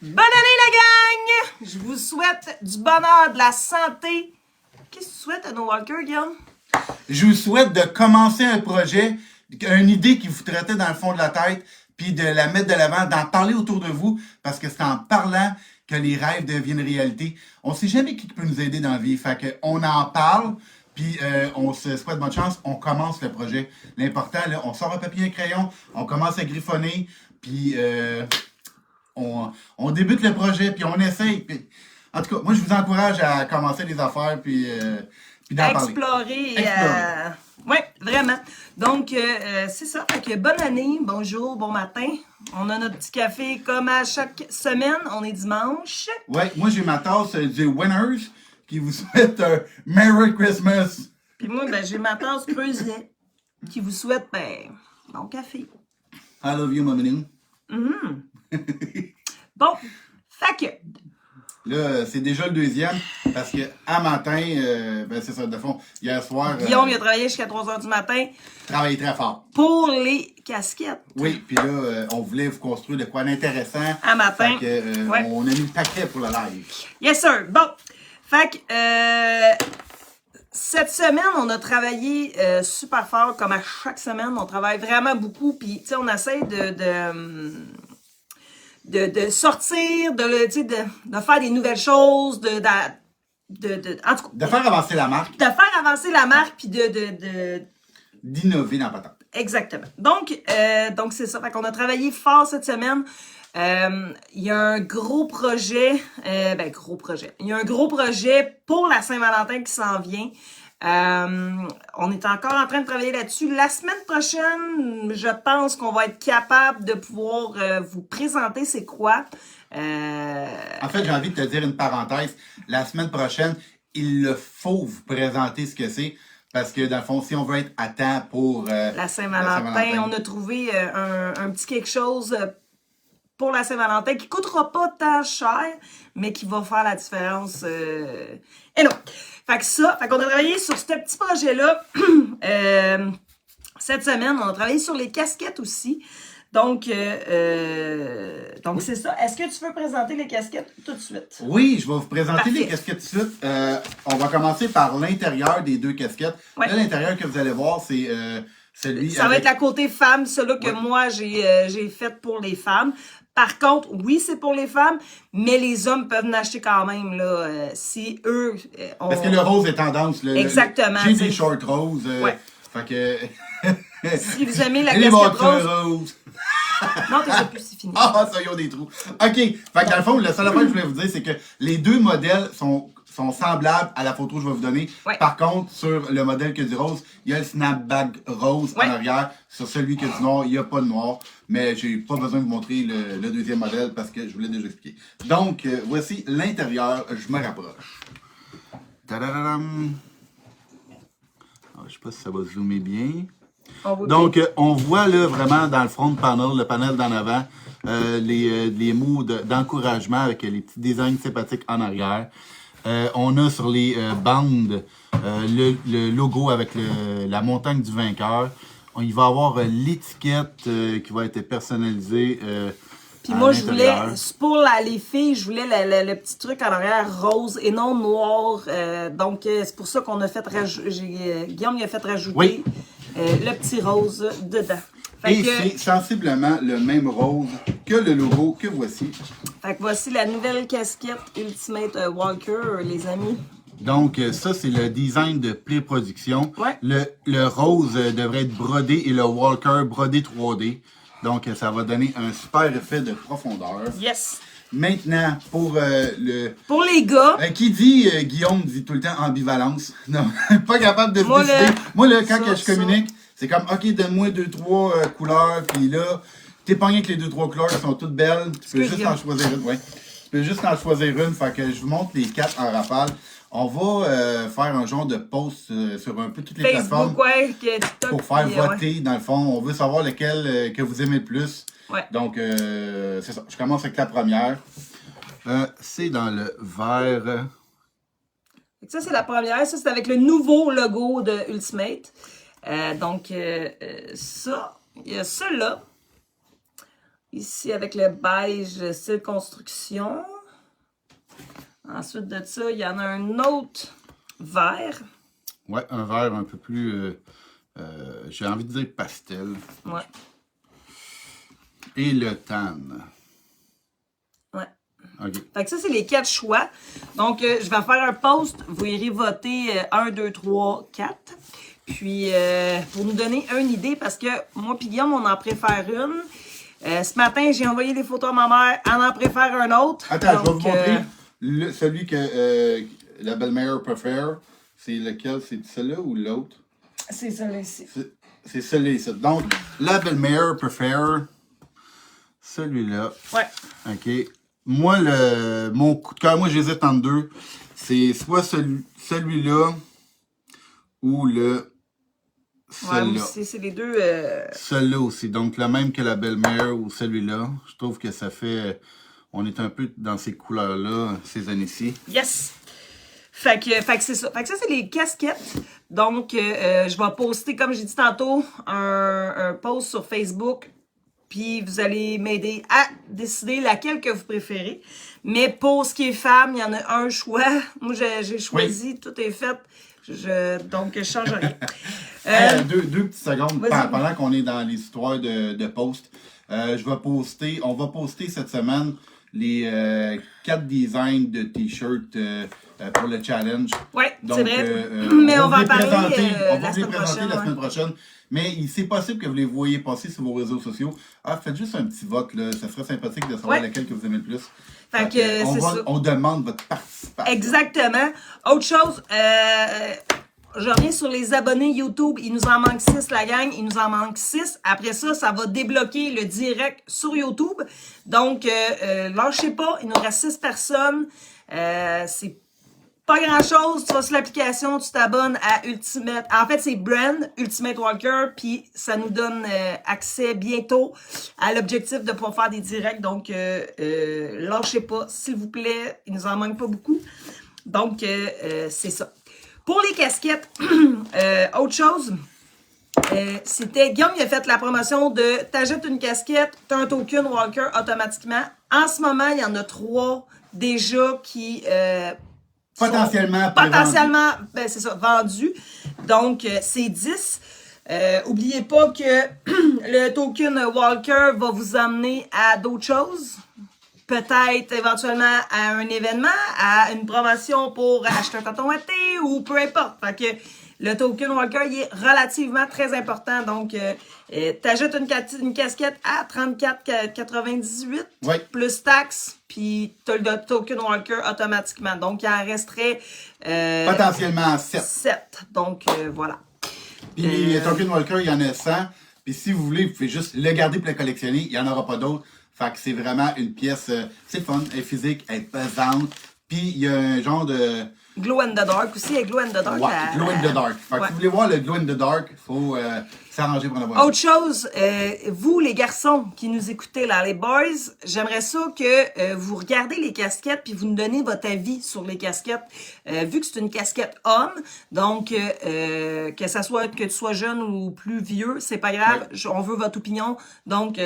Bonne année la gang! Je vous souhaite du bonheur, de la santé. Qu'est-ce que tu souhaites à nos walkers, Guillaume? Je vous souhaite de commencer un projet, une idée qui vous trottait dans le fond de la tête, puis de la mettre de l'avant, d'en parler autour de vous, parce que c'est en parlant que les rêves deviennent réalité. On ne sait jamais qui peut nous aider dans la vie, fait qu'on en parle, puis on se souhaite bonne chance, on commence le projet. L'important, là, on sort un papier et un crayon, on commence à griffonner, puis on débute le projet, puis on essaye. Puis, en tout cas, moi, je vous encourage à commencer les affaires, puis d'en parler. Explorer. Oui, vraiment. Donc, c'est ça. Fait que bonne année, bonjour, bon matin. On a notre petit café comme à chaque semaine. On est dimanche. Ouais, moi, j'ai ma tasse du Winners qui vous souhaite un Merry Christmas. Puis moi, ben, j'ai ma tasse Creuset qui vous souhaite, bon café. I love you, Maminou. Bon, fait que... Là, c'est déjà le deuxième, parce que à matin, c'est ça, de fond, hier soir... Guillaume, il a travaillé jusqu'à 3 h du matin. Travaillé très fort. Pour les casquettes. Oui, puis là, on voulait vous construire de quoi d'intéressant. À matin. Fait que, ouais. On a mis le paquet pour le live. Yes, sir. Bon, fait que... cette semaine, on a travaillé super fort, comme à chaque semaine. On travaille vraiment beaucoup, puis tu sais, on essaie de sortir, de faire des nouvelles choses, en tout cas, De faire avancer la marque. De faire avancer la marque, puis d'innover dans la patente. Exactement. Donc c'est ça. Fait qu'on a travaillé fort cette semaine. Il y a un gros projet, Il y a un gros projet pour la Saint-Valentin qui s'en vient. On est encore en train de travailler là-dessus. La semaine prochaine, je pense qu'on va être capable de pouvoir vous présenter c'est quoi. En fait, j'ai envie de te dire une parenthèse. La semaine prochaine, il faut vous présenter ce que c'est. Parce que, dans le fond, si on veut être à temps pour la Saint-Valentin, on a trouvé un petit quelque chose pour la Saint-Valentin qui ne coûtera pas tant cher, mais qui va faire la différence. Et non. Fait qu'on a travaillé sur ce petit projet-là. Cette semaine, on a travaillé sur les casquettes aussi. Donc c'est ça. Est-ce que tu veux présenter les casquettes tout de suite? Oui, je vais vous présenter Parfait. les casquettes tout de suite. On va commencer par l'intérieur des deux casquettes. Ouais. Là, l'intérieur que vous allez voir, c'est celui Ça va être la côté femme, celui-là que moi, j'ai fait pour les femmes. Par contre, oui, c'est pour les femmes, mais les hommes peuvent l'acheter quand même, là, si eux... Parce que le rose est tendance. Exactement. J'ai des shorts roses. Ouais. Fait que... Si vous aimez la les casquette boxeurs rose... roses. Non, t'as plus, c'est fini. Ah, ça y a des trous. OK. Fait que dans le fond, la seule affaire que je voulais vous dire, c'est que les deux modèles sont semblables à la photo que je vais vous donner. Ouais. Par contre, sur le modèle qui a du rose, il y a le snapback rose Ouais. en arrière. Sur celui qui a du noir, il n'y a pas de noir. Mais j'ai pas besoin de vous montrer le deuxième modèle parce que je vous l'ai déjà expliqué. Donc, voici l'intérieur. Je me rapproche. Tadadadam. Je sais pas si ça va zoomer bien. Donc, on voit là vraiment dans le front panel, le panel d'en avant, les mots d'encouragement avec les petits designs sympathiques en arrière. On a sur les bandes le logo avec la montagne du vainqueur. Il va y avoir l'étiquette qui va être personnalisée. Puis moi, je voulais, pour les filles, je voulais le petit truc en arrière rose et non noir. Donc, c'est pour ça qu'on a fait Guillaume il a fait rajouter le petit rose dedans. C'est sensiblement le même rose que le logo que voici. Fait que voici la nouvelle casquette Ultimate Walker, les amis. Donc, ça, c'est le design de pré-production. Ouais. Le rose devrait être brodé et le Walker brodé 3D. Donc, ça va donner un super effet de profondeur. Yes! Maintenant, pour Pour les gars... qui dit, Guillaume dit tout le temps ambivalence. Non, pas capable de décider. Moi, là, quand je communique, c'est comme, OK, donne-moi 2-3 couleurs, puis là, t'es pogné avec les 2-3 couleurs, elles sont toutes belles. Tu peux juste en choisir une, ouais. Tu peux juste en choisir une, fait que je vous montre les 4 en rafale. On va faire un genre de post sur un peu toutes les Facebook, plateformes TikTok, pour faire voter, dans le fond. On veut savoir lequel que vous aimez le plus. Ouais. Donc, c'est ça. Je commence avec la première. C'est dans le vert. Ça, c'est la première. Ça, c'est avec le nouveau logo de Ultimate. Ça, il y a ça là. Ici, avec le beige style construction. Ensuite de ça, il y en a un autre vert. Ouais, un vert un peu plus, j'ai envie de dire pastel. Ouais. Et le tan. Ouais. OK. Fait que ça, c'est les 4 choix. Donc, je vais faire un post. Vous irez voter 1, 2, 3, 4. Puis, pour nous donner une idée, parce que moi et Guillaume, on en préfère une. Ce matin, j'ai envoyé des photos à ma mère. Elle en préfère un autre. Attends, donc, je vais vous montrer celui que la belle-mère préfère. C'est lequel? C'est celui-là ou l'autre? C'est celui-là ici. C'est celui-là. Donc, la belle-mère préfère celui-là. Ouais. OK. Moi, mon coup de cœur, moi, j'hésite entre deux. C'est soit celui-là ou celui-là. Ouais, aussi, c'est les deux. Celui-là aussi. Donc, le même que la belle-mère ou celui-là. Je trouve que ça fait... On est un peu dans ces couleurs-là ces années-ci. Yes! Fait que c'est ça. Fait que ça, c'est les casquettes. Donc, je vais poster, comme j'ai dit tantôt, un post sur Facebook. Puis, vous allez m'aider à décider laquelle que vous préférez. Mais pour ce qui est femme, il y en a un choix. Moi, j'ai choisi. Oui. Tout est fait. Donc, je change rien. Deux petites secondes. Pendant qu'on est dans les histoires de posts, on va poster cette semaine les 4 designs de t-shirts pour le challenge. Oui, c'est vrai. Mais on va en parler la semaine prochaine. Mais c'est possible que vous les voyez passer sur vos réseaux sociaux. Faites juste un petit vote, là. Ça serait sympathique de savoir lequel que vous aimez le plus. Fait que on demande votre participation. Exactement. Autre chose, je reviens sur les abonnés YouTube. Il nous en manque 6, la gang. Il nous en manque 6. Après ça, ça va débloquer le direct sur YouTube. Donc, lâchez pas. Il nous reste 6 personnes. C'est pas grand-chose. Tu vas sur l'application, tu t'abonnes à Ultimate. En fait, c'est Brand Ultimate Walker. Puis, ça nous donne accès bientôt à l'objectif de pouvoir faire des directs. Donc, lâchez pas, s'il vous plaît. Il nous en manque pas beaucoup. Donc, c'est ça. Pour les casquettes, autre chose, c'était Guillaume qui a fait la promotion de t'achètes une casquette, t'as un token Walker automatiquement. En ce moment, il y en a 3 déjà qui potentiellement, ben, c'est ça, vendus. Donc, c'est 10. Oubliez pas que le token Walker va vous amener à d'autres choses. Peut-être éventuellement à un événement, à une promotion pour acheter un coton à thé ou peu importe. Fait que le token Walker, il est relativement très important. Donc, t'ajoutes une casquette à 34,98 plus taxes, puis t'as le token Walker automatiquement. Donc, il en resterait potentiellement 7. Donc, voilà. Puis, le token Walker, il y en a 100. Puis, si vous voulez, vous pouvez juste le garder pour le collectionner. Il n'y en aura pas d'autres. Fait que c'est vraiment une pièce, c'est fun, elle est physique, elle est pesante. Puis il y a un genre de... Glow in the dark aussi, et Glow in the dark. Ouais, Glow in the dark. Fait que si vous voulez voir le Glow in the dark, il faut s'arranger pour en avoir. Autre chose, vous les garçons qui nous écoutez là, les boys, j'aimerais ça que vous regardez les casquettes puis vous nous donnez votre avis sur les casquettes. Vu que c'est une casquette homme, donc que ça soit que tu sois jeune ou plus vieux, c'est pas grave, on veut votre opinion. Donc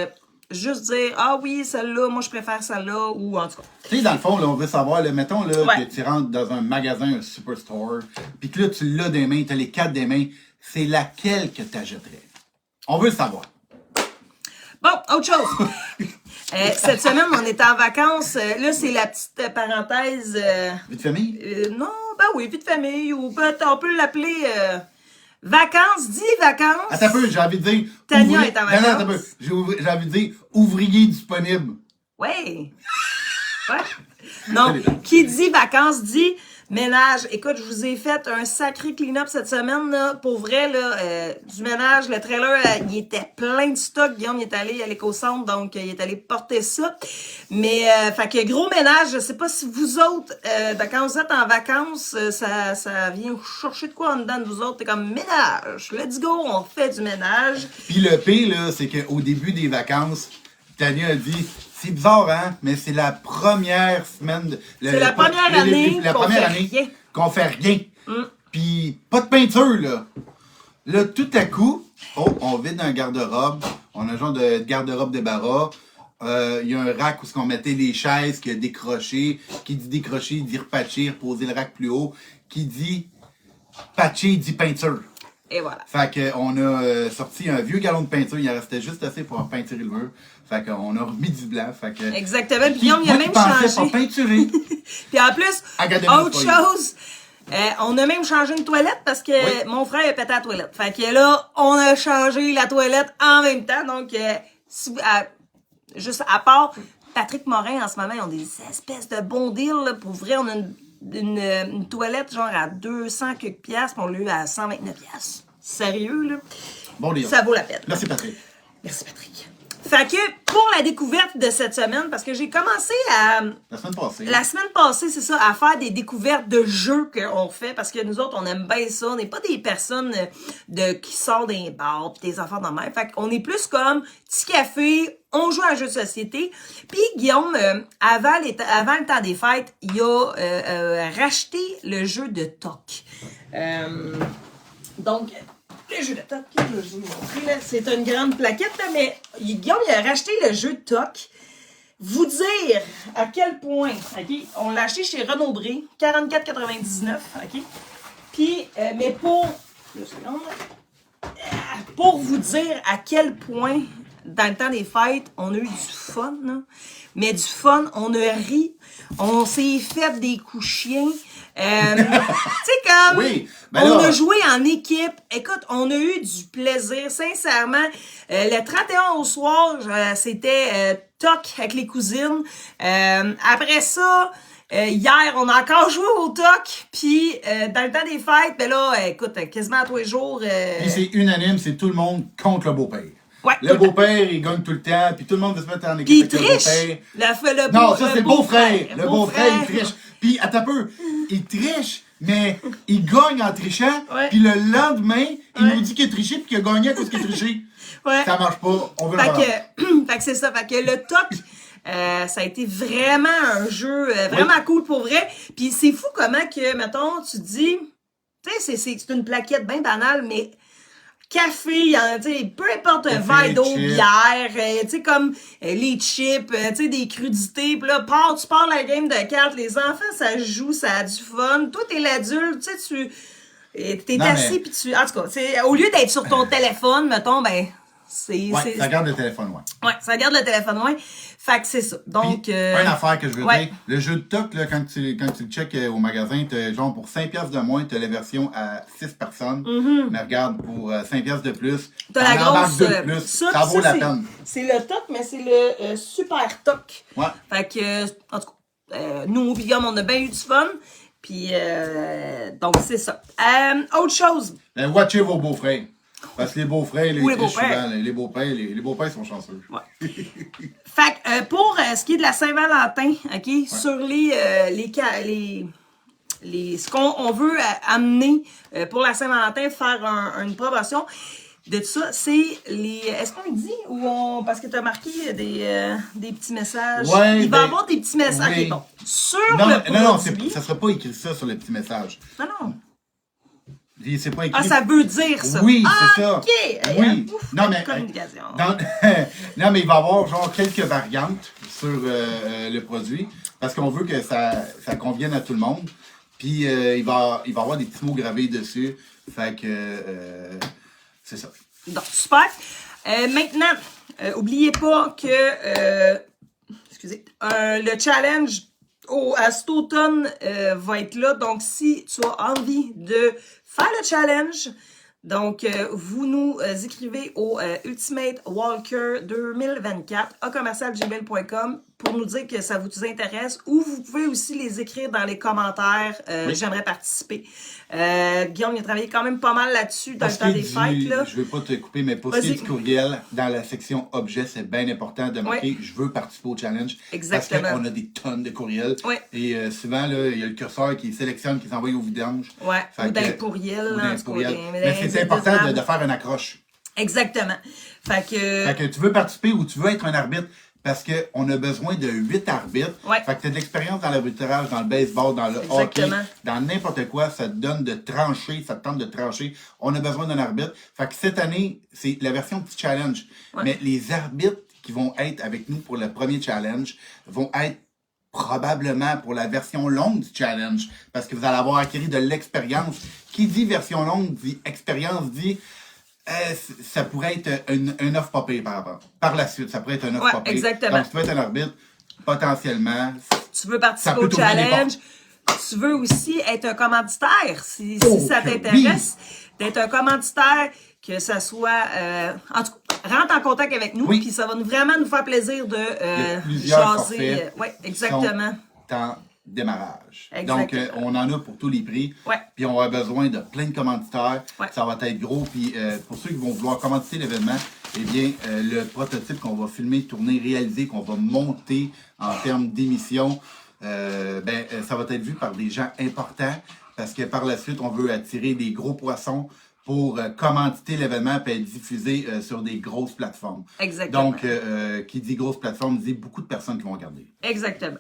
juste dire, ah oui, celle-là, moi je préfère celle-là, ou en tout cas. Tu sais, dans le fond, là, on veut savoir, là, mettons là, que tu rentres dans un magasin, un superstore, puis que là, tu l'as des mains, tu as les 4 des mains, c'est laquelle que tu achèterais? On veut le savoir. Bon, autre chose. Cette semaine, on était en vacances. Là, c'est la petite parenthèse. Vie de famille? Non, ben oui, vie de famille, ou peut-être on peut l'appeler... vacances, dis vacances. Attends un peu, j'ai envie de dire. Tania est en vacances. Non, attends un peu. J'ai envie de dire ouvrier disponible. Ouais. Ouais. Non, qui dit vacances dit ménage. Écoute, je vous ai fait un sacré clean-up cette semaine, là. Pour vrai, là, du ménage. Le trailer, il était plein de stock. Guillaume, il est allé à l'éco-centre, donc il est allé porter ça. Mais, fait que gros ménage, je sais pas si vous autres, quand vous êtes en vacances, ça vient vous chercher de quoi en dedans de vous autres. T'es comme ménage. Let's go, on fait du ménage. Puis le pire, là, c'est qu'au début des vacances, Tania a dit... C'est bizarre, hein? Mais c'est la première semaine... C'est la première année qu'on fait rien. Puis pas de peinture, là. Là, tout à coup, on vide un garde-robe. On a un genre de garde-robe débarras. Il y a un rack où on mettait les chaises qui a décroché. Qui dit décrocher, dit repatcher, reposer le rack plus haut. Qui dit patcher, dit peinture. Et voilà. Fait qu'on a sorti un vieux galon de peinture. Il en restait juste assez pour peinturer le mur. Fait qu'on a remis du blanc. Fait que... Exactement. Puis Guillaume, il a même changé. Pour peinturer. Puis en plus, autre chose, on a même changé une toilette parce que mon frère a pété la toilette. Fait que là, on a changé la toilette en même temps. Donc, juste à part Patrick Morin, en ce moment, ils ont des espèces de bons deals. Là. Pour vrai, on a une toilette genre à 200 quelques piastres, puis on l'a eu à 129 piastres. Sérieux, là? Bon deal. Ça vaut la peine. Merci, Patrick. Merci, Patrick. Fait que, pour la découverte de cette semaine, parce que j'ai commencé à... La semaine passée. La semaine passée, c'est ça, à faire des découvertes de jeux qu'on fait, parce que nous autres, on aime bien ça. On n'est pas des personnes qui sortent des bars pis des enfants dans la mer. Fait qu'on est plus comme petit café, on joue à un jeu de société. Puis Guillaume, avant le temps des fêtes, il a racheté le jeu de TOC. Donc... Le jeu de TOC, là, je vais vous montrer, là. C'est une grande plaquette, là, mais Guillaume, il a racheté le jeu de TOC. Vous dire à quel point, OK, on l'a acheté chez Renaud-Bré, 44,99, OK? Puis, mais pour vous dire à quel point, dans le temps des fêtes, on a eu du fun, là. Mais du fun, on a ri, on s'est fait des coups chiens. Tu sais, comme, oui, on a joué en équipe. Écoute, on a eu du plaisir, sincèrement. Le 31 au soir, c'était TOC avec les cousines. Après ça, hier, on a encore joué au TOC. Puis, dans le temps des fêtes, ben là, écoute, quasiment à tous les jours... Puis c'est unanime, c'est tout le monde contre le beau-père. Ouais, le beau-père, il gagne tout le temps, puis tout le monde veut se mettre en équipe avec le beau-père. Non, ça, c'est le beau-frère. Le beau-frère, il triche. Puis, attends un peu, il triche, mais il gagne en trichant, puis le lendemain, il nous dit qu'il a triché, puis qu'il a gagné à cause qu'il a triché. Ça marche pas, on veut le voir. Fait que c'est ça, fait que le TOC, ça a été vraiment un jeu vraiment cool pour vrai. Puis c'est fou comment que, mettons, tu dis, tu sais, c'est une plaquette bien banale, mais... Café, peu importe un verre d'eau, bière, tu sais, comme les chips, tu sais, des crudités. Puis là, tu pars la game de cartes, les enfants, ça joue, ça a du fun. Toi, t'es l'adulte, tu sais, t'es assis, puis tu... En tout cas, au lieu d'être sur ton téléphone, mettons, ben... ça garde le téléphone loin. Ouais, ça garde le téléphone loin. Fait que c'est ça. Donc, puis, une affaire que je veux dire, le jeu de TOC, là, quand tu le check au magasin, genre pour 5$ de moins, t'as la version à 6 personnes. Mais regarde, pour 5$ de plus, t'as la grosse de plus, ça vaut la peine. C'est le TOC, mais c'est le super TOC. Ouais. Fait que, en tout cas, nous, Guillaume, on a bien eu du fun. Puis, donc, c'est ça. Autre chose. Watchez vos beaux-frères. Parce que les beaux-frères, les beaux-pères. Les beaux-pères sont chanceux. Ouais. Fait que pour ce qui est de la Saint-Valentin, OK, sur ce qu'on veut amener pour la Saint-Valentin, faire une promotion de tout ça, c'est les... Est-ce qu'on dit ou parce que tu as marqué des petits messages? Ouais, il va y avoir des petits messages. Oui. Okay, bon. Sur le produit... Non, ça sera pas écrit ça sur les petits messages. Non. C'est pas écrit. Ah, ça veut dire ça. Oui, c'est ça. OK. Oui. Non, mais communication. Non, mais il va y avoir genre quelques variantes sur le produit parce qu'on veut que ça convienne à tout le monde. Puis il va y avoir des petits mots gravés dessus. Fait que c'est ça. Donc, super. Maintenant, oubliez pas que le challenge à cet automne va être là. Donc, si tu as envie de faire le challenge, donc vous nous écrivez au Ultimate Walker 2024 @gmail.com pour nous dire que ça vous intéresse, ou vous pouvez aussi les écrire dans les commentaires. J'aimerais participer. Guillaume, il a travaillé quand même pas mal là-dessus dans le temps des fêtes. Là. Je veux pas te couper, mais pour ce qui est du courriel, dans la section objet, c'est bien important de marquer je veux participer au challenge. Exactement. Parce qu'on a des tonnes de courriels. Et souvent, là, il y a le curseur qui sélectionne, qui s'envoie au vidange. Ou dans les courriels. Mais c'est important de faire une accroche. Exactement. Fait que tu veux participer ou tu veux être un arbitre. Parce qu'on a besoin de 8 arbitres. Fait que tu as de l'expérience dans l'arbitrage, dans le baseball, dans le hockey, dans n'importe quoi. Ça te donne de trancher, ça te tente de trancher. On a besoin d'un arbitre. Fait que cette année, c'est la version petit challenge. Mais les arbitres qui vont être avec nous pour le premier challenge vont être probablement pour la version longue du challenge, parce que vous allez avoir acquis de l'expérience. Qui dit version longue, dit expérience, dit ça pourrait être un offre pas pire par rapport. Par la suite, ça pourrait être un offre pas pire. Exactement. Donc, si tu veux être un arbitre, potentiellement... Tu veux participer au challenge, tu veux aussi être un commanditaire, si ça t'intéresse, d'être un commanditaire, que ça soit... en tout cas, rentre en contact avec nous, puis ça va vraiment nous faire plaisir de jaser. Oui, exactement. En démarrage. Exactement. Donc, on en a pour tous les prix. Ouais. Puis, on va besoin de plein de commanditaires. Ouais. Ça va être gros. Puis, pour ceux qui vont vouloir commanditer l'événement, eh bien, le prototype qu'on va filmer, tourner, réaliser, qu'on va monter en termes d'émissions, ça va être vu par des gens importants parce que par la suite, on veut attirer des gros poissons pour commanditer l'événement et être diffusé sur des grosses plateformes. Exactement. Donc, qui dit grosse plateforme, dit beaucoup de personnes qui vont regarder. Exactement.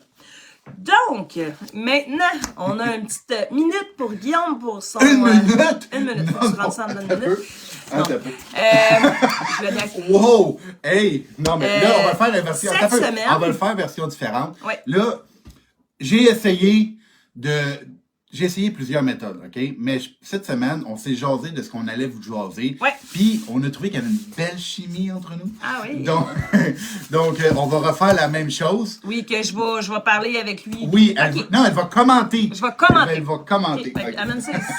Donc, maintenant, on a une petite minute pour Guillaume pour son... Une minute? Une minute. On se rend ça en une minute. Je vais dire... Wow! Hey! Non, mais là, on va faire la version... Cette semaine... On va le faire version différente. Ouais. Là, j'ai essayé plusieurs méthodes, OK? Mais cette semaine, on s'est jasé de ce qu'on allait vous jaser. Ouais. Puis, on a trouvé qu'il y avait une belle chimie entre nous. Ah oui. Donc on va refaire la même chose. Oui, que je vais parler avec lui. Oui, elle va commenter. Je vais commenter. Elle va commenter. Okay. Amène ça ici.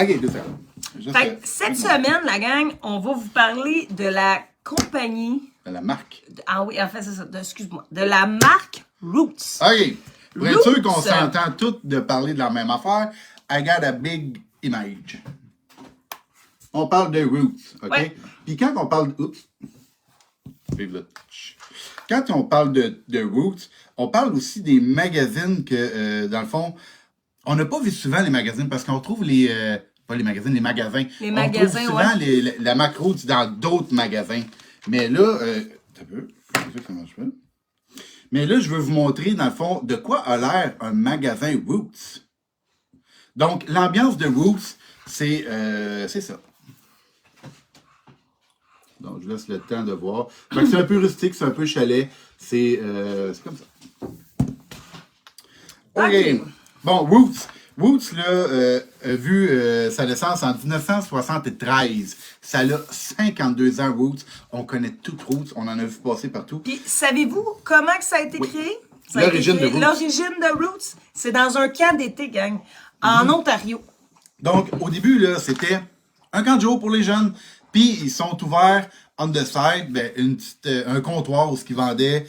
OK, 2 secondes. Fait que cette semaine, la gang, on va vous parler de la compagnie... De la marque. Ah oui, en fait, c'est ça. Excuse-moi. De la marque Roots. OK. Pour être sûr qu'on Roots. s'entend tous de parler de la même affaire, I got a big image. On parle de Roots, OK? Ouais. Puis quand on parle... Oups. Quand on parle de Roots, on parle aussi des magazines que, dans le fond, on n'a pas vu souvent les magazines parce qu'on trouve pas les magazines, les magasins. Les magasins, on trouve souvent la marque Roots dans d'autres magasins. Mais là, t'as peu, je sais comment je fais. Mais là, je veux vous montrer, dans le fond, de quoi a l'air un magasin Roots. Donc, l'ambiance de Roots, c'est ça. Donc, je laisse le temps de voir. C'est un peu rustique, c'est un peu chalet. C'est comme ça. OK. Bon, Roots. Roots, là, a vu sa naissance en 1973. Ça a 52 ans, Roots. On connaît tout Roots. On en a vu passer partout. Puis, savez-vous comment que ça a été créé? L'origine de Roots. L'origine de Roots, c'est dans un camp d'été, gang, en Ontario. Donc, au début, là, c'était un camp de jour pour les jeunes. Puis, ils sont ouverts on the side, un comptoir où ils vendaient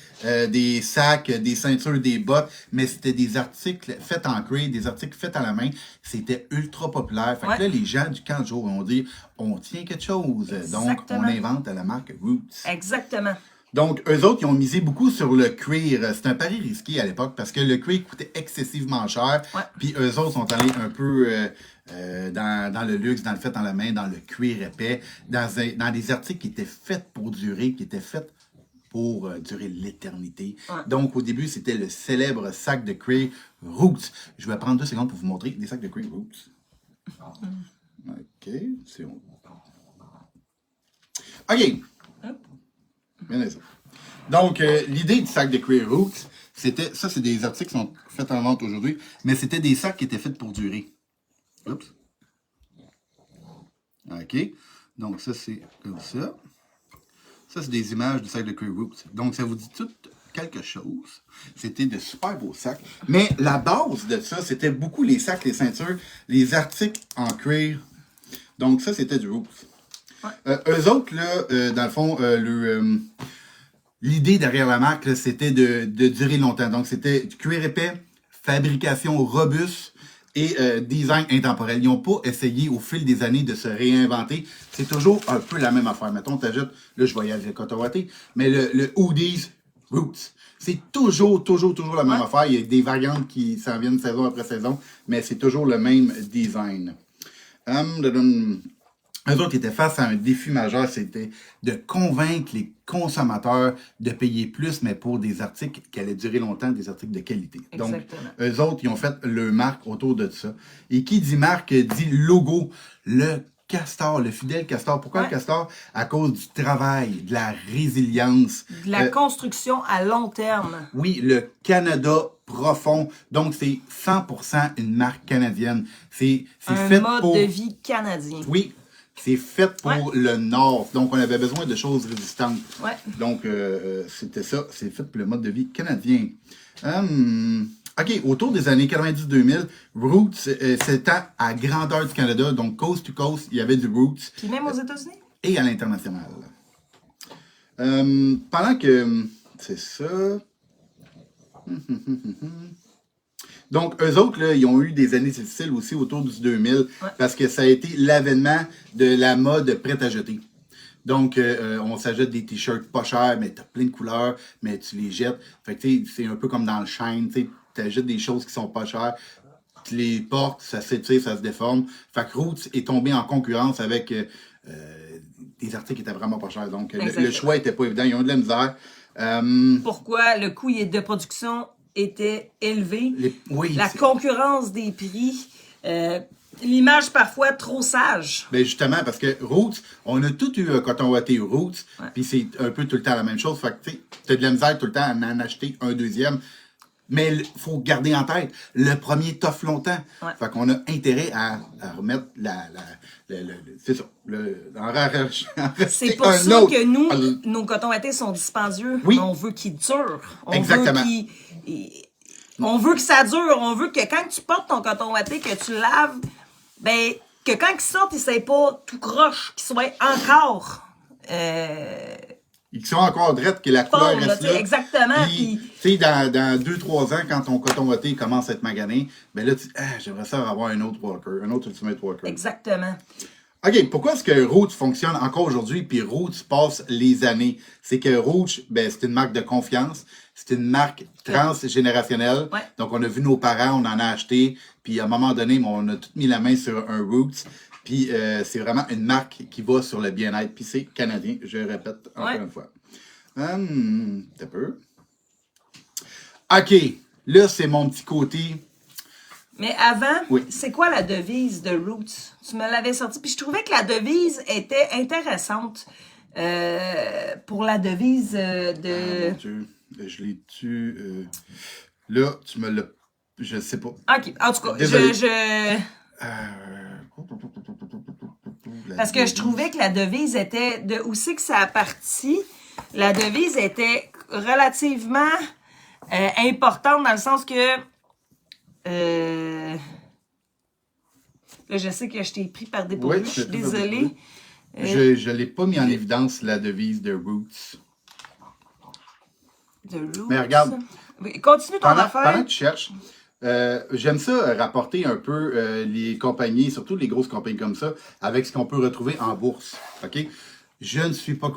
des sacs, des ceintures, des bottes, mais c'était des articles faits en cuir, des articles faits à la main. C'était ultra populaire. Fait que là, les gens du camp de jour ont dit, on tient quelque chose. Exactement. Donc, on invente la marque Roots. Exactement. Donc, eux autres, ils ont misé beaucoup sur le cuir. C'est un pari risqué à l'époque parce que le cuir coûtait excessivement cher. Ouais. Puis eux autres sont allés un peu dans le luxe, dans le fait en la main, dans le cuir épais, dans des articles qui étaient faits pour durer, qui étaient faits pour durer l'éternité. Ouais. Donc, au début, c'était le célèbre sac de cuir Roots. Je vais prendre 2 secondes pour vous montrer des sacs de cuir Roots. OK, c'est bon. OK. Bien ça. Donc, l'idée du sac de cuir Roots, c'était... Ça, c'est des articles qui sont faits en vente aujourd'hui, mais c'était des sacs qui étaient faits pour durer. Oups. OK. Donc, ça, c'est comme ça. Ça, c'est des images du sac de cuir Roots. Donc, ça vous dit tout quelque chose. C'était de super beaux sacs. Mais la base de ça, c'était beaucoup les sacs, les ceintures, les articles en cuir. Donc, ça, c'était du Roots. Ouais. Eux autres, là, dans le fond, l'idée derrière la marque, c'était de durer longtemps. Donc, c'était du cuir épais, fabrication robuste et design intemporel. Ils n'ont pas essayé au fil des années de se réinventer. C'est toujours un peu la même affaire. Mettons, t'ajoutes, là, je voyage avec Cotawaté, mais le Hoodies Roots. C'est toujours la même affaire. Il y a des variantes qui s'en viennent saison après saison, mais c'est toujours le même design. Eux autres étaient face à un défi majeur, c'était de convaincre les consommateurs de payer plus, mais pour des articles qui allaient durer longtemps, des articles de qualité. Exactement. Donc, eux autres, ils ont fait leur marque autour de ça. Et qui dit marque, dit logo. Le castor, le fidèle castor. Pourquoi Ouais. le castor? À cause du travail, de la résilience. De la construction à long terme. Oui, le Canada profond. Donc, c'est 100% une marque canadienne. C'est Un fait mode pour... de vie canadien. Oui, c'est fait pour le Nord. Donc, on avait besoin de choses résistantes. Ouais. Donc, c'était ça. C'est fait pour le mode de vie canadien. OK, autour des années 90-2000, Roots s'étend à grandeur du Canada. Donc, coast to coast, il y avait du Roots. Puis même aux États-Unis. Et à l'international. Pendant que... C'est ça... Donc, eux autres, là, ils ont eu des années difficiles aussi autour du 2000 parce que ça a été l'avènement de la mode prête à jeter. Donc, on s'achète des t-shirts pas chers, mais t'as plein de couleurs, mais tu les jettes. Fait que, tu sais, c'est un peu comme dans le Shine, tu sais, t'achètes des choses qui sont pas chères, tu les portes, ça s'étire, ça se déforme. Fait que Roots est tombé en concurrence avec des articles qui étaient vraiment pas chers. Donc, le choix était pas évident. Ils ont eu de la misère. Pourquoi le coût de production était élevé? La c'est... concurrence des prix. L'image parfois trop sage. Ben justement, parce que Roots, on a tout eu un coton ouaté Roots, puis c'est un peu tout le temps la même chose. Fait que tu as de la misère tout le temps à en acheter un deuxième. Mais il faut garder en tête, le premier t'offre longtemps. Ouais. Fait qu'on a intérêt à remettre c'est ça. C'est pour ça que nous, nos cotons ouatés sont dispendieux. Oui. On veut qu'ils durent. Exactement. On veut que ça dure. On veut que quand tu portes ton coton ouaté, que tu laves, ben, que quand il sorte, il ne soit pas tout croche, qu'il soit encore... Ils sont encore drettes, que la couleur reste là. Exactement. Puis, tu sais, dans 2-3 ans, quand ton coton ouaté commence à être magané, ben là, tu dis, j'aimerais ça avoir un autre Walker, un autre Ultimate Walker. Exactement. OK, pourquoi est-ce que Roots fonctionne encore aujourd'hui, puis Roots passe les années? C'est que Roots, ben, c'est une marque de confiance, c'est une marque transgénérationnelle. Ouais. Donc, on a vu nos parents, on en a acheté, puis à un moment donné, on a tout mis la main sur un Roots. Puis c'est vraiment une marque qui va sur le bien-être. Puis c'est canadien, je répète encore une fois. T'as peu. OK, là, c'est mon petit côté. Mais avant, c'est quoi la devise de Roots? Tu me l'avais sorti. Puis je trouvais que la devise était intéressante pour la devise de... Mon Dieu, je l'ai tu. Là, tu me l'as... Je sais pas. OK, en tout cas, désolé. Parce que je trouvais que la devise était, de où c'est que ça a parti, la devise était relativement importante dans le sens que, là je sais que je t'ai pris par dépourvu, je suis désolée. Je ne l'ai pas mis en évidence, la devise de Roots. De Roots. Mais regarde. Continue ton affaire. Pendant que tu cherches, j'aime ça rapporter un peu les compagnies, surtout les grosses compagnies comme ça, avec ce qu'on peut retrouver en bourse. OK? Je ne suis pas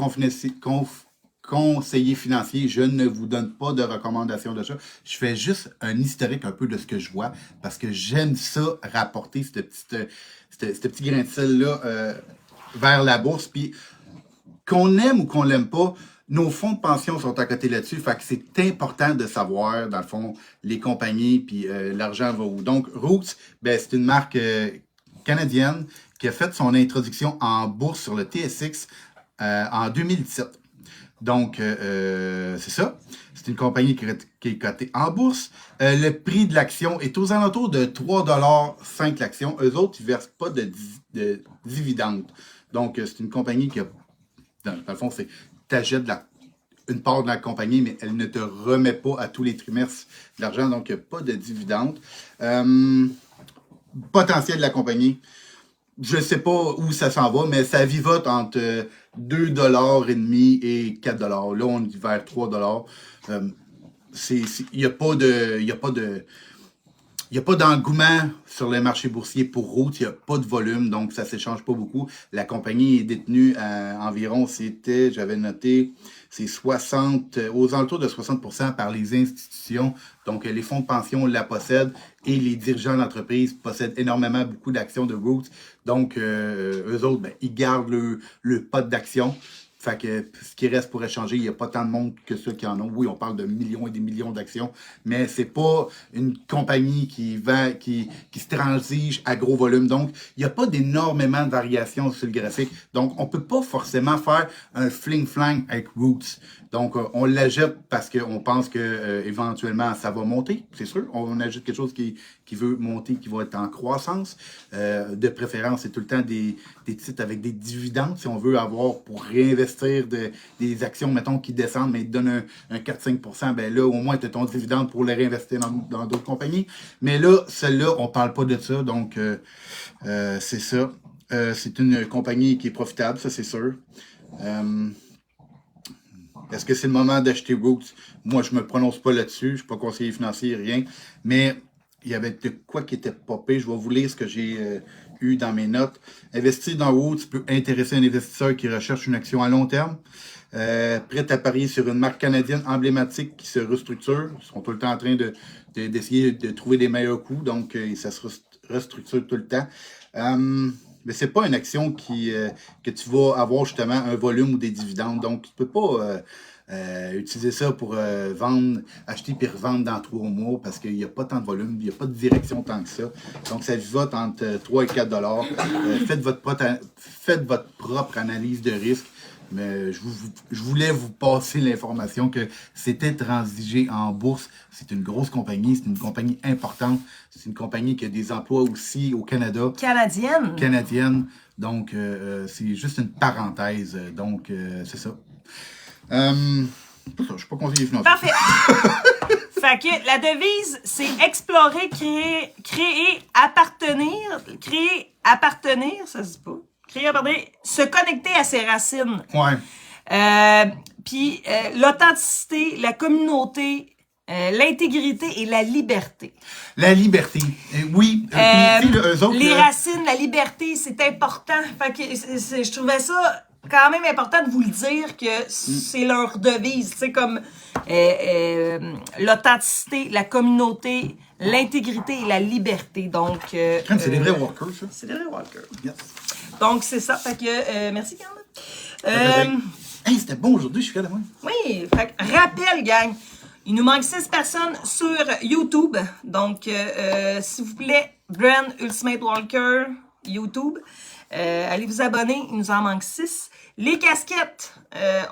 conseiller financier, je ne vous donne pas de recommandations d'achat. Je fais juste un historique un peu de ce que je vois parce que j'aime ça rapporter ce petit grain de sel-là vers la bourse. Puis qu'on aime ou qu'on l'aime pas, nos fonds de pension sont à côté là-dessus. Fait que c'est important de savoir, dans le fond, les compagnies puis l'argent va où. Donc, Roots, ben, c'est une marque canadienne qui a fait son introduction en bourse sur le TSX en 2017. Donc, c'est ça. C'est une compagnie qui est cotée en bourse. Le prix de l'action est aux alentours de 3,5$ l'action. Eux autres, ils ne versent pas de dividendes. Donc, c'est une compagnie qui a... Dans le fond, c'est... Tu achètes une part de la compagnie, mais elle ne te remet pas à tous les trimestres de l'argent. Donc, il n'y a pas de dividendes. Potentiel de la compagnie. Je ne sais pas où ça s'en va, mais ça vivote entre 2,5$ et 4$. Là, on est vers 3$. Il n'y a pas d'engouement sur les marchés boursiers pour Roots. Il n'y a pas de volume, donc ça ne s'échange pas beaucoup. La compagnie est détenue à environ, j'avais noté, c'est aux alentours de 60% par les institutions. Donc, les fonds de pension la possèdent et les dirigeants d'entreprise possèdent énormément beaucoup d'actions de Roots. Donc, eux autres, ben, ils gardent le pot d'actions. Fait que ce qui reste pour échanger, il n'y a pas tant de monde que ceux qui en ont. Oui, on parle de millions et des millions d'actions, mais c'est pas une compagnie qui se transige à gros volume. Donc, il n'y a pas d'énormément de variations sur le graphique. Donc, on peut pas forcément faire un fling-flang avec Roots. Donc, on l'achète parce qu'on pense que éventuellement ça va monter, c'est sûr. On achète quelque chose qui veut monter, qui va être en croissance. De préférence, c'est tout le temps des titres avec des dividendes, si on veut avoir pour réinvestir des actions, mettons, qui descendent, mais ils te donnent un 4-5%, ben là, au moins, tu as ton dividende pour les réinvestir dans d'autres compagnies. Mais là, celle-là, on parle pas de ça, donc c'est ça. C'est une compagnie qui est profitable, ça, c'est sûr. Est-ce que c'est le moment d'acheter Roots? Moi, je me prononce pas là-dessus. Je ne suis pas conseiller financier, rien. Mais il y avait de quoi qui était popé. Je vais vous lire ce que j'ai eu dans mes notes. Investir dans Roots peut intéresser un investisseur qui recherche une action à long terme. Prêt à parier sur une marque canadienne emblématique qui se restructure. Ils sont tout le temps en train d'essayer de trouver des meilleurs coups. Donc, ça se restructure tout le temps. Mais c'est pas une action que tu vas avoir justement un volume ou des dividendes. Donc, tu peux pas utiliser ça pour acheter puis revendre dans 3 mois parce qu'il n'y a pas tant de volume, il n'y a pas de direction tant que ça. Donc, ça vivote entre 3 et 4 $. Faites votre propre analyse de risque. Mais je voulais vous passer l'information que c'était transigé en bourse. C'est une grosse compagnie, c'est une compagnie importante. C'est une compagnie qui a des emplois aussi au Canada. Canadienne. Donc, c'est juste une parenthèse. Donc, c'est ça. Je suis pas conseiller financier. Parfait. Fait que la devise, c'est explorer, créer, appartenir, ça se dit pas. Se connecter à ses racines. Ouais. Puis l'authenticité, la communauté, l'intégrité et la liberté. La liberté. Oui. Eux autres, les racines, la liberté, c'est important. Fait que je trouvais ça quand même important de vous le dire que c'est leur devise. C'est comme l'authenticité, la communauté, l'intégrité et la liberté. Donc, c'est des vrais walkers, ça. C'est des vrais walkers. Yes. Donc, c'est ça. Fait que, merci, Carla. Hey, c'était bon aujourd'hui, je suis fier de moi. Oui, fait que, rappel, gang. Il nous manque 6 personnes sur YouTube. Donc, s'il vous plaît, Brand Ultimate Walker, YouTube. Allez vous abonner, il nous en manque 6. Les casquettes,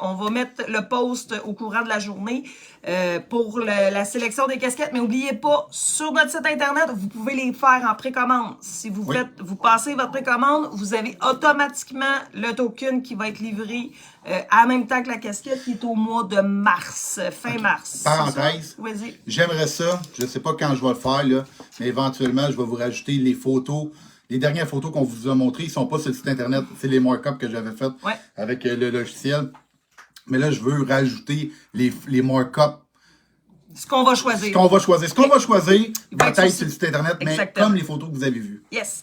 on va mettre le post au courant de la journée pour la sélection des casquettes. Mais n'oubliez pas, sur notre site internet, vous pouvez les faire en précommande. Si vous vous passez votre précommande, vous avez automatiquement le token qui va être livré en même temps que la casquette qui est au mois de mars, fin mars. Parenthèse, j'aimerais ça, je ne sais pas quand je vais le faire, là, mais éventuellement, je vais vous rajouter les photos. Les dernières photos qu'on vous a montrées, ils ne sont pas sur le site internet. C'est les markups que j'avais fait avec le logiciel. Mais là, je veux rajouter les markups. Ce qu'on va choisir. Ce qu'on va choisir va être sur le site internet, mais comme les photos que vous avez vues. Yes.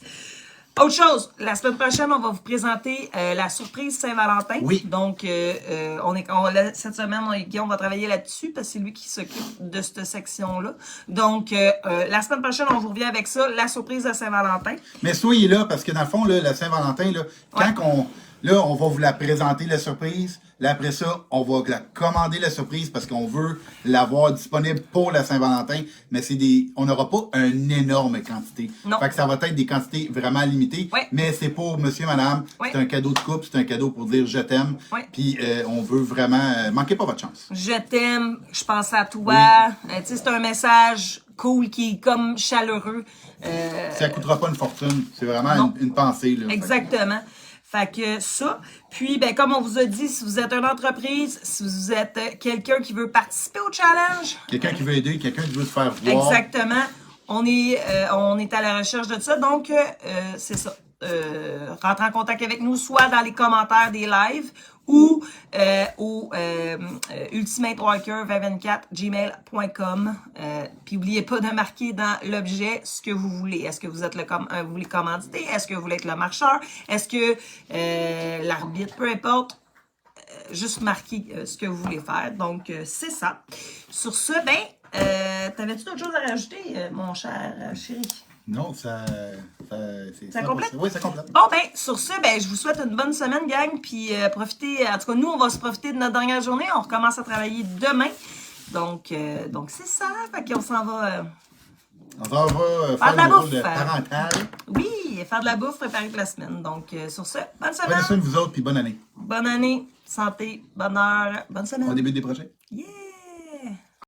Autre chose, la semaine prochaine, on va vous présenter la surprise Saint-Valentin. Oui. Donc, cette semaine, Guillaume va travailler là-dessus parce que c'est lui qui s'occupe de cette section-là. Donc, la semaine prochaine, on vous revient avec ça, la surprise de Saint-Valentin. Mais soyez là parce que dans le fond, là, la Saint-Valentin, là, on va vous la présenter, la surprise. Là, après ça, on va la commander, la surprise, parce qu'on veut l'avoir disponible pour la Saint-Valentin. Mais on n'aura pas une énorme quantité. Non. Fait que ça va être des quantités vraiment limitées. Ouais. Mais c'est pour monsieur, madame. Ouais. C'est un cadeau de couple, c'est un cadeau pour dire je t'aime. Ouais. Puis on veut vraiment... manquez pas votre chance. Je t'aime, je pense à toi. Oui. Tu sais, c'est un message cool qui est comme chaleureux. Ça coûtera pas une fortune. C'est vraiment une pensée. Là. Exactement. Fait que ça. Puis, ben, comme on vous a dit, si vous êtes une entreprise, si vous êtes quelqu'un qui veut participer au challenge. Quelqu'un qui veut aider, quelqu'un qui veut se faire voir. Exactement. On est à la recherche de ça. Donc, c'est ça. Rentrez en contact avec nous, soit dans les commentaires des lives ou au ultimatewalker2024gmail.com. Puis n'oubliez pas de marquer dans l'objet ce que vous voulez. Est-ce que vous êtes vous voulez commanditer? Est-ce que vous voulez être le marcheur? Est-ce que l'arbitre? Peu importe. Juste marquer ce que vous voulez faire. Donc, c'est ça. Sur ce, ben, t'avais-tu d'autres choses à rajouter, mon cher chéri? Non, ça Ça complète? Oui, ça complète. Bon, ben, sur ce, ben, je vous souhaite une bonne semaine, gang. Puis profitez, en tout cas, nous, on va se profiter de notre dernière journée. On recommence à travailler demain. Donc c'est ça. Fait qu'on s'en va. On s'en va faire de la le rôle bouffe. de parental. Oui, faire de la bouffe, préparer pour la semaine. Donc, sur ce, bonne semaine. Prenez soin de vous autres, puis bonne année. Bonne année, santé, bonheur, bonne semaine. Au début des projets. Yeah!